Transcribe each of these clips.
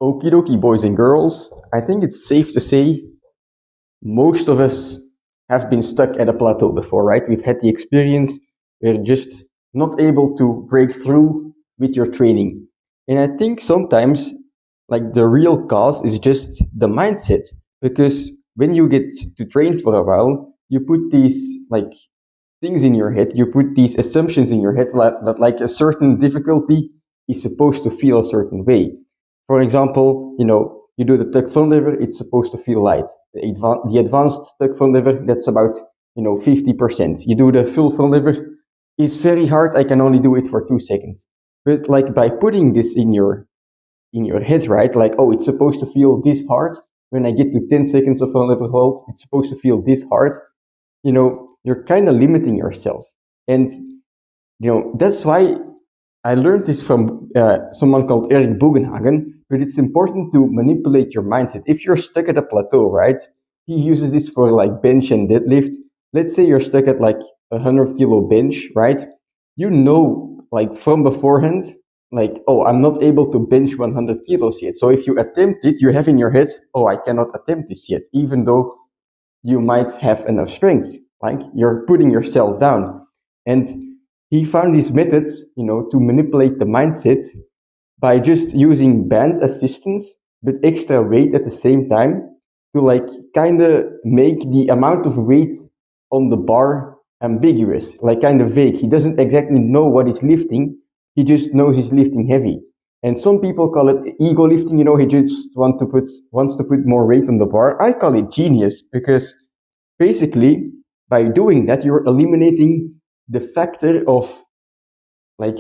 Okie dokie, boys and girls. I think it's safe to say most of us have been stuck at a plateau before, right? We've had the experience. We're just not able to break through with your training. And I think sometimes, like, the real cause is just the mindset. Because when you get to train for a while, you put these, like, things in your head, you put these assumptions in your head that like a certain difficulty is supposed to feel a certain way. For example, you do the tuck front lever, it's supposed to feel light. The advanced tuck front lever, that's about 50%. You do the full front lever, it's very hard, I can only do it for 2 seconds. But like by putting this in your head, right? Like, oh, it's supposed to feel this hard. When I get to 10 seconds of front lever hold, it's supposed to feel this hard. You're kind of limiting yourself. And, that's why I learned this from someone called Eric Bugenhagen, but it's important to manipulate your mindset. If you're stuck at a plateau, right? He uses this for like bench and deadlift. Let's say you're stuck at like 100-kilo bench, right? Like from beforehand, like, oh, I'm not able to bench 100 kilos yet. So if you attempt it, you have in your head, oh, I cannot attempt this yet, even though you might have enough strength. Like, you're putting yourself down. And he found these methods, to manipulate the mindset by just using band assistance, but extra weight at the same time to like kind of make the amount of weight on the bar ambiguous, like kind of vague. He doesn't exactly know what he's lifting. He just knows he's lifting heavy. And some people call it ego lifting. He just wants to put more weight on the bar. I call it genius, because basically by doing that, you're eliminating the factor of like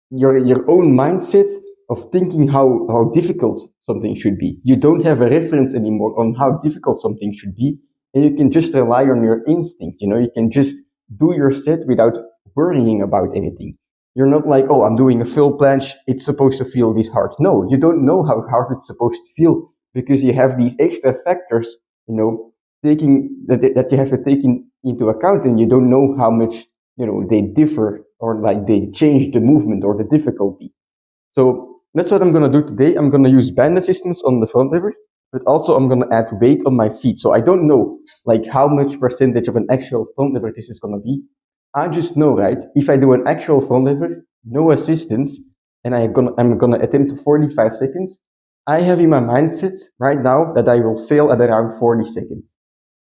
your own mindset of thinking how difficult something should be. You don't have a reference anymore on how difficult something should be, and you can just rely on your instincts. You can just do your set without worrying about anything. You're not like, oh, I'm doing a full planche, it's supposed to feel this hard. No, you don't know how hard it's supposed to feel, because you have these extra factors, taking that you have to take into account, and you don't know how much they differ, or like they change the movement or the difficulty. So that's what I'm going to do today. I'm going to use band assistance on the front lever, but also I'm going to add weight on my feet. So I don't know like how much percentage of an actual front lever this is going to be. I just know, right, if I do an actual front lever, no assistance, and I'm gonna attempt 45 seconds, I have in my mindset right now that I will fail at around 40 seconds.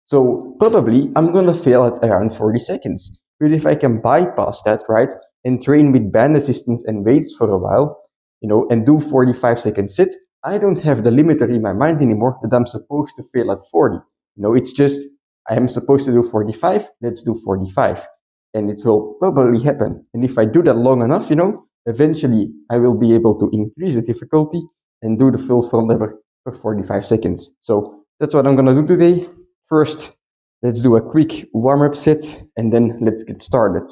So probably I'm gonna fail at around 40 seconds. But if I can bypass that, right, and train with band assistance and weights for a while, and do 45-second sit, I don't have the limiter in my mind anymore that I'm supposed to fail at 40. It's just, I am supposed to do 45, let's do 45. And it will probably happen. And if I do that long enough, eventually I will be able to increase the difficulty and do the full front lever for 45 seconds. So that's what I'm gonna do today. First, let's do a quick warm-up set, and then let's get started.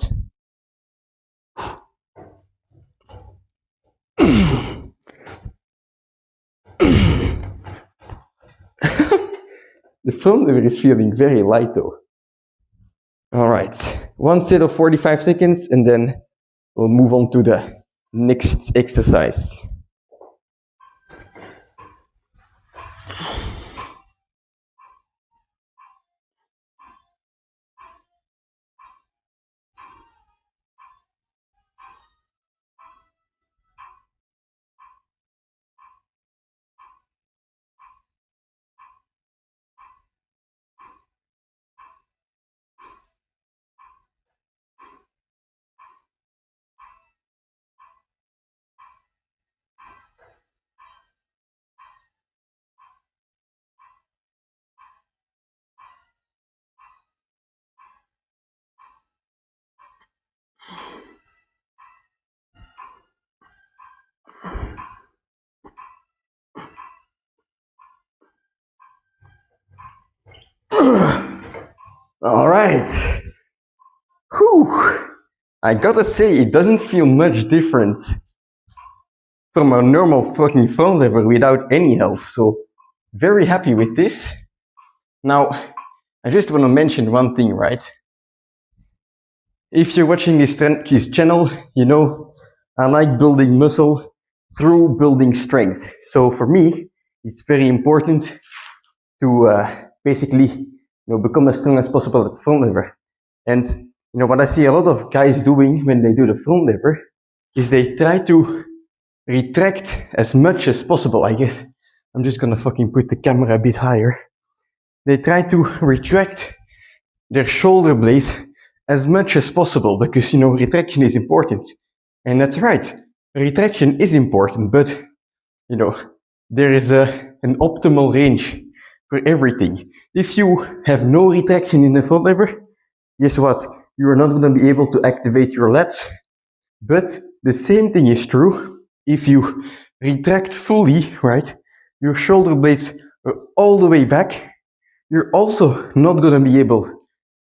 The front lever is feeling very light though. All right, one set of 45 seconds, and then we'll move on to the next exercise. All right. Whew. I gotta say, it doesn't feel much different from a normal fucking front lever without any help. So, very happy with this. Now, I just want to mention one thing, right? If you're watching this channel, I like building muscle, through building strength. So for me, it's very important to basically become as strong as possible at the front lever. And what I see a lot of guys doing when they do the front lever is they try to retract as much as possible. I guess I'm just gonna fucking put the camera a bit higher. They try to retract their shoulder blades as much as possible because retraction is important. And that's right, retraction is important, but there is an optimal range for everything. If you have no retraction in the front lever, guess what? You are not going to be able to activate your lats. But the same thing is true if you retract fully, right? Your shoulder blades are all the way back. You're also not going to be able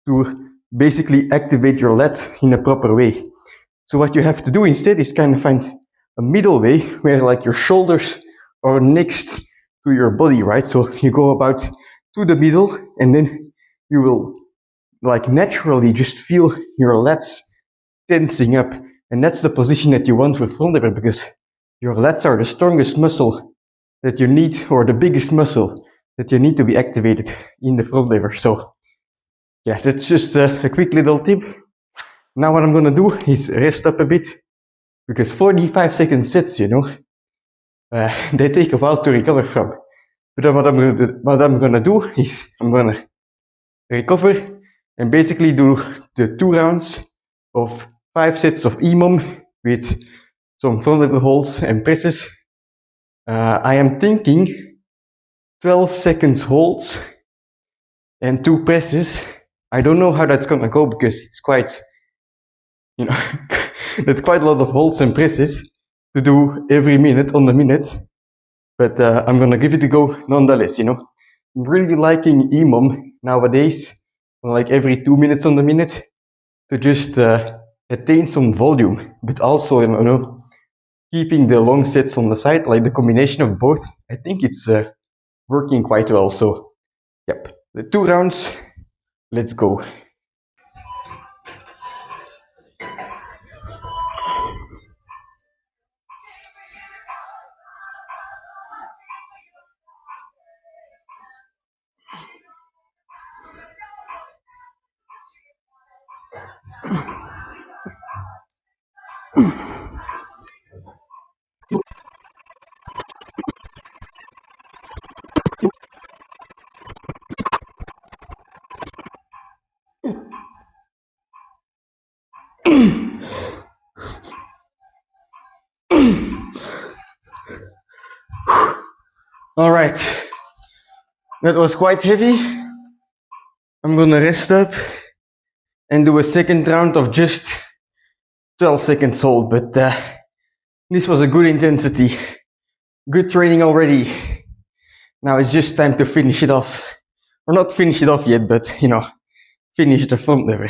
to basically activate your lats in a proper way. So what you have to do instead is kind of find a middle way where like your shoulders are next to your body, right? So you go about to the middle and then you will like naturally just feel your lats tensing up. And that's the position that you want for front lever because your lats are the strongest muscle that you need, or the biggest muscle that you need to be activated in the front lever. So yeah, that's just a quick little tip. Now what I'm gonna do is rest up a bit because 45-second sets, they take a while to recover from. But then what I'm gonna do is I'm gonna recover and basically do the 2 rounds of 5 sets of EMOM with some front lever holds and presses. I am thinking 12 seconds holds and 2 presses. I don't know how that's gonna go because it's quite, that's quite a lot of holds and presses to do every minute on the minute. But I'm gonna give it a go nonetheless, I'm really liking EMOM nowadays, like every 2 minutes on the minute, to just attain some volume, but also, keeping the long sets on the side, like the combination of both, I think it's working quite well. So, yep, the 2 rounds, let's go. All right, that was quite heavy. I'm gonna rest up and do a second round of just 12 seconds hold, but this was a good intensity. Good training already. Now it's just time to finish it off. Or not finish it off yet, but finish the front lever.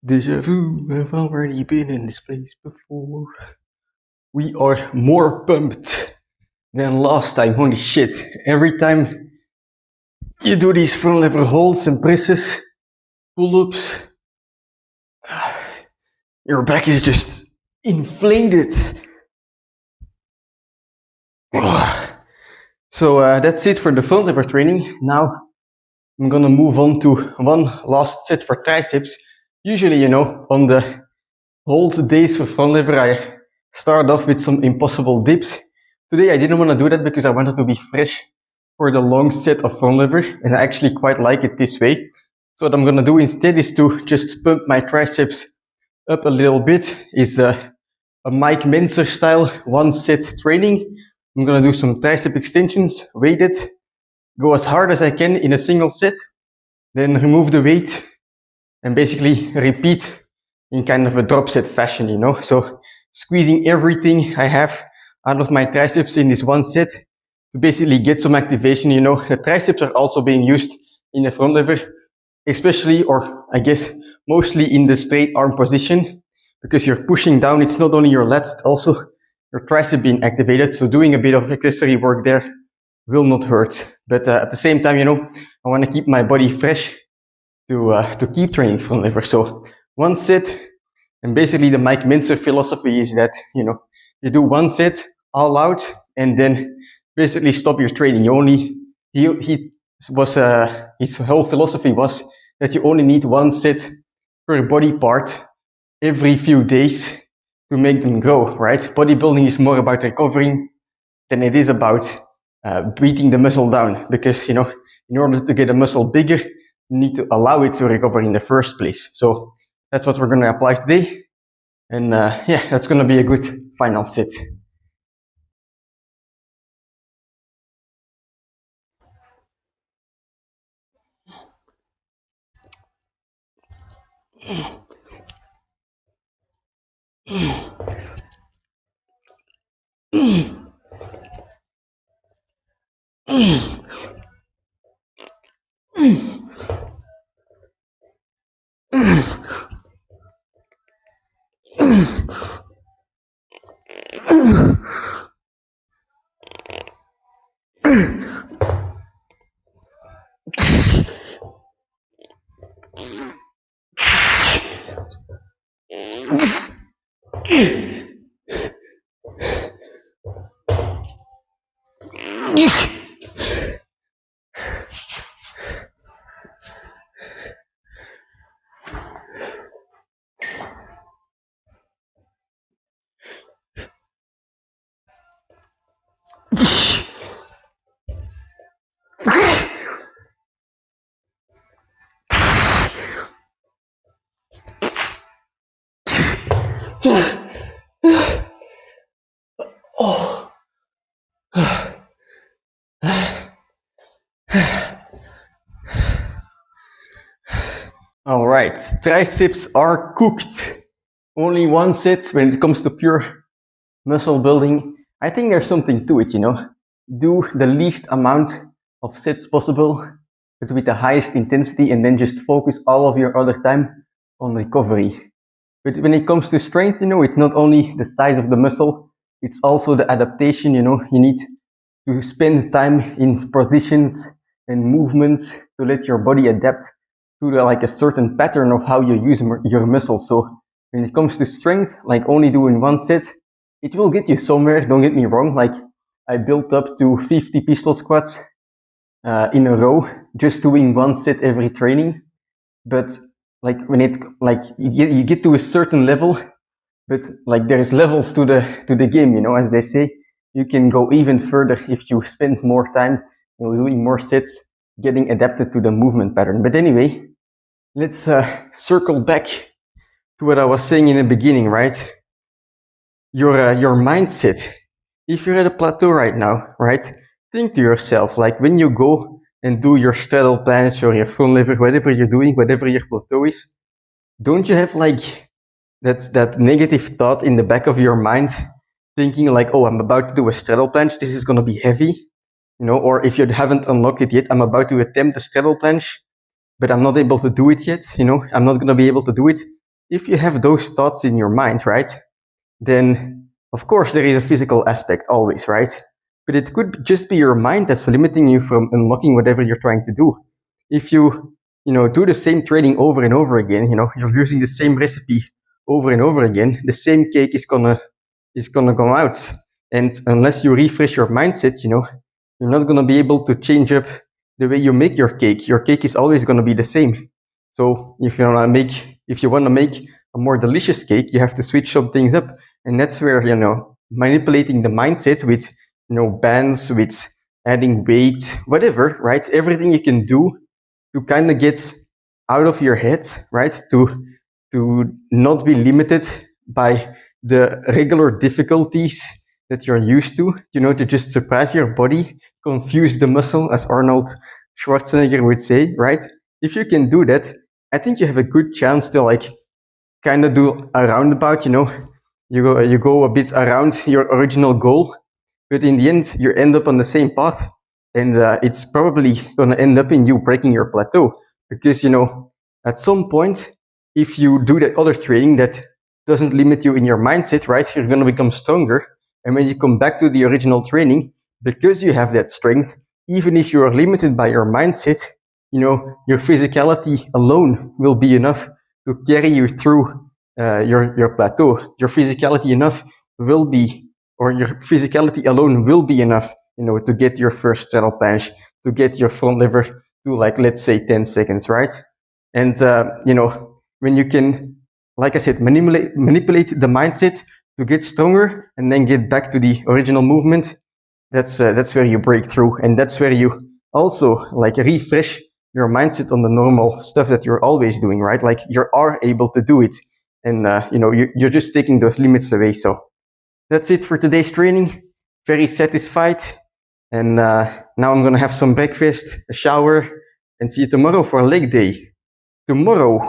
Deja vu, I've already been in this place before. We are more pumped than last time, holy shit. Every time you do these front lever holds and presses, pull-ups, your back is just inflated. So that's it for the front lever training. Now I'm gonna move on to one last set for triceps. Usually, on the hold days for front lever, I start off with some impossible dips. Today I didn't want to do that because I wanted to be fresh for the long set of front lever, and I actually quite like it this way. So what I'm gonna do instead is to just pump my triceps up a little bit. Is a Mike Menzer style 1 set training I'm gonna do some tricep extensions, weighted, go as hard as I can in a single set, then remove the weight and basically repeat in kind of a drop set fashion, you know? So squeezing everything I have out of my triceps in this one set to basically get some activation, you know? The triceps are also being used in the front lever, especially, or I guess mostly in the straight arm position, because you're pushing down. It's not only your lats, it's also your tricep being activated. So doing a bit of accessory work there will not hurt. But at the same time, you know, I want to keep my body fresh to keep training front lever. So one set, and basically the Mike Mincer philosophy is that, you know, you do one set all out and then basically stop your training. You only, his whole philosophy was that you only need one set per body part every few days to make them grow, right? Bodybuilding is more about recovering than it is about beating the muscle down, because, you know, in order to get a muscle bigger, you need to allow it to recover in the first place. So that's what we're going to apply today. And yeah, that's going to be a good final set. Oh. All right, triceps are cooked. Only one set when it comes to pure muscle building. I think there's something to it, you know. Do the least amount of sets possible, but with the highest intensity, and then just focus all of your other time on recovery. But when it comes to strength, you know, it's not only the size of the muscle, it's also the adaptation, you know. You need to spend time in positions and movements to let your body adapt to like a certain pattern of how you use your muscles. So when it comes to strength, like only doing one set, it will get you somewhere, don't get me wrong. Like I built up to 50 pistol squats in a row, just doing one set every training. But like when it, like you get to a certain level, but like there's levels to the game, you know, as they say. You can go even further if you spend more time, you know, doing more sets, getting adapted to the movement pattern. But anyway, let's circle back to what I was saying in the beginning, right? Your mindset. If you're at a plateau right now, right? Think to yourself, like when you go and do your straddle planche or your front lever, whatever you're doing, whatever your plateau is, don't you have like that negative thought in the back of your mind, thinking like, oh, I'm about to do a straddle planche, this is going to be heavy, you know, or if you haven't unlocked it yet, I'm about to attempt a straddle planche, but I'm not able to do it yet, you know, I'm not going to be able to do it. If you have those thoughts in your mind, right, then of course there is a physical aspect always, right? But it could just be your mind that's limiting you from unlocking whatever you're trying to do. If you know, do the same training over and over again, you know, you're using the same recipe over and over again, the same cake is gonna come out. And unless you refresh your mindset, you know, you're not gonna be able to change up the way you make your cake. Your cake is always gonna be the same. So if you wanna make a more delicious cake, you have to switch some things up. And that's where, you know, manipulating the mindset with, you know, bands, with adding weight, whatever, right? Everything you can do to kind of get out of your head, right? To not be limited by the regular difficulties that you're used to, to just surprise your body, confuse the muscle, as Arnold Schwarzenegger would say, right? If you can do that, I think you have a good chance to like kind of do a roundabout, you go a bit around your original goal, but in the end, you end up on the same path. And it's probably going to end up in you breaking your plateau. Because, at some point, if you do that other training that doesn't limit you in your mindset, right, you're going to become stronger. And when you come back to the original training, because you have that strength, even if you are limited by your mindset, your physicality alone will be enough to carry you through your plateau. Your physicality enough will be, or your physicality alone will be enough, to get your first saddle planche, to get your front lever to like, let's say 10 seconds, right? And, when you can, like I said, manipulate the mindset to get stronger and then get back to the original movement, that's where you break through. And that's where you also like refresh your mindset on the normal stuff that you're always doing, right? Like you are able to do it. And, you're just taking those limits away. So that's it for today's training. Very satisfied. And now I'm going to have some breakfast, a shower, and see you tomorrow for leg day. Tomorrow,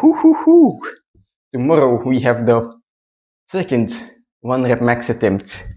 tomorrow we have the second 1 rep max attempt.